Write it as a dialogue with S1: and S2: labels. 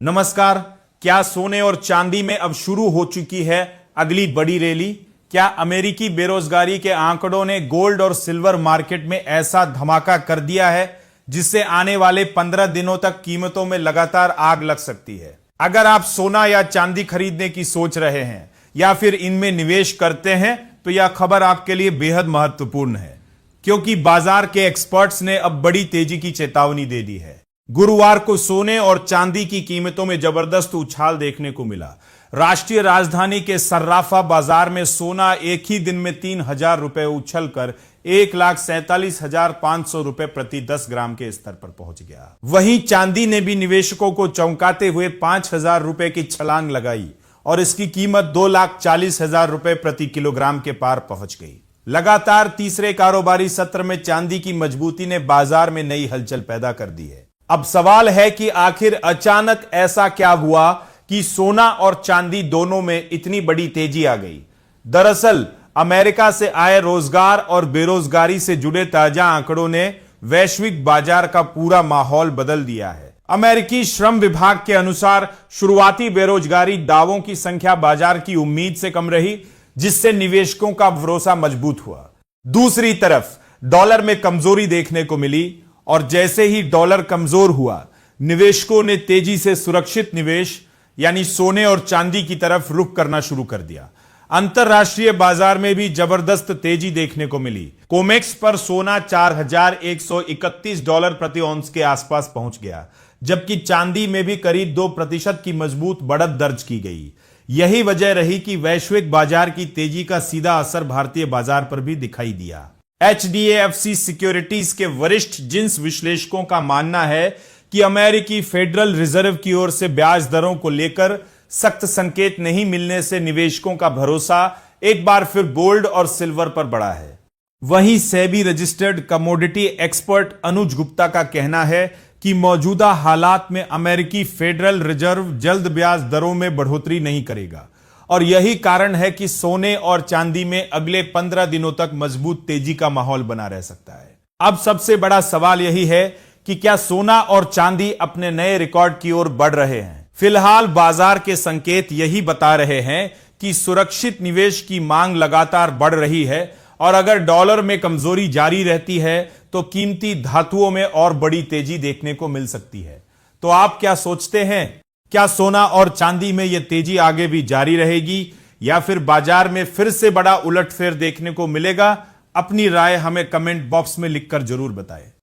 S1: नमस्कार। क्या सोने और चांदी में अब शुरू हो चुकी है अगली बड़ी रैली? क्या अमेरिकी बेरोजगारी के आंकड़ों ने गोल्ड और सिल्वर मार्केट में ऐसा धमाका कर दिया है जिससे आने वाले 15 दिनों तक कीमतों में लगातार आग लग सकती है? अगर आप सोना या चांदी खरीदने की सोच रहे हैं या फिर इनमें निवेश करते हैं तो यह खबर आपके लिए बेहद महत्वपूर्ण है, क्योंकि बाजार के एक्सपर्ट्स ने अब बड़ी तेजी की चेतावनी दे दी है। गुरुवार को सोने और चांदी की कीमतों में जबरदस्त उछाल देखने को मिला। राष्ट्रीय राजधानी के सर्राफा बाजार में सोना एक ही दिन में 3,000 रुपए उछलकर 1,47,500 रुपए प्रति 10 ग्राम के स्तर पर पहुंच गया। वहीं चांदी ने भी निवेशकों को चौंकाते हुए 5,000 रुपए की छलांग लगाई और इसकी कीमत 2,40,000 रुपए प्रति किलोग्राम के पार पहुंच गई। लगातार तीसरे कारोबारी सत्र में चांदी की मजबूती ने बाजार में नई हलचल पैदा कर दी है। अब सवाल है कि आखिर अचानक ऐसा क्या हुआ कि सोना और चांदी दोनों में इतनी बड़ी तेजी आ गई। दरअसल अमेरिका से आए रोजगार और बेरोजगारी से जुड़े ताजा आंकड़ों ने वैश्विक बाजार का पूरा माहौल बदल दिया है। अमेरिकी श्रम विभाग के अनुसार शुरुआती बेरोजगारी दावों की संख्या बाजार की उम्मीद से कम रही, जिससे निवेशकों का भरोसा मजबूत हुआ। दूसरी तरफ डॉलर में कमजोरी देखने को मिली और जैसे ही डॉलर कमजोर हुआ, निवेशकों ने तेजी से सुरक्षित निवेश यानी सोने और चांदी की तरफ रुख करना शुरू कर दिया। अंतरराष्ट्रीय बाजार में भी जबरदस्त तेजी देखने को मिली। कोमेक्स पर सोना $4,131 प्रति औंस के आसपास पहुंच गया, जबकि चांदी में भी करीब 2% की मजबूत बढ़त दर्ज की गई। यही वजह रही कि वैश्विक बाजार की तेजी का सीधा असर भारतीय बाजार पर भी दिखाई दिया। HDFC सिक्योरिटीज के वरिष्ठ जिंस विश्लेषकों का मानना है कि अमेरिकी फेडरल रिजर्व की ओर से ब्याज दरों को लेकर सख्त संकेत नहीं मिलने से निवेशकों का भरोसा एक बार फिर गोल्ड और सिल्वर पर बढ़ा है। वहीं सेबी रजिस्टर्ड कमोडिटी एक्सपर्ट अनुज गुप्ता का कहना है कि मौजूदा हालात में अमेरिकी फेडरल रिजर्व जल्द ब्याज दरों में बढ़ोतरी नहीं करेगा और यही कारण है कि सोने और चांदी में अगले 15 दिनों तक मजबूत तेजी का माहौल बना रह सकता है। अब सबसे बड़ा सवाल यही है कि क्या सोना और चांदी अपने नए रिकॉर्ड की ओर बढ़ रहे हैं? फिलहाल बाजार के संकेत यही बता रहे हैं कि सुरक्षित निवेश की मांग लगातार बढ़ रही है और अगर डॉलर में कमजोरी जारी रहती है तो कीमती धातुओं में और बड़ी तेजी देखने को मिल सकती है। तो आप क्या सोचते हैं? क्या सोना और चांदी में यह तेजी आगे भी जारी रहेगी या फिर बाजार में फिर से बड़ा उलटफेर देखने को मिलेगा? अपनी राय हमें कमेंट बॉक्स में लिखकर जरूर बताएं।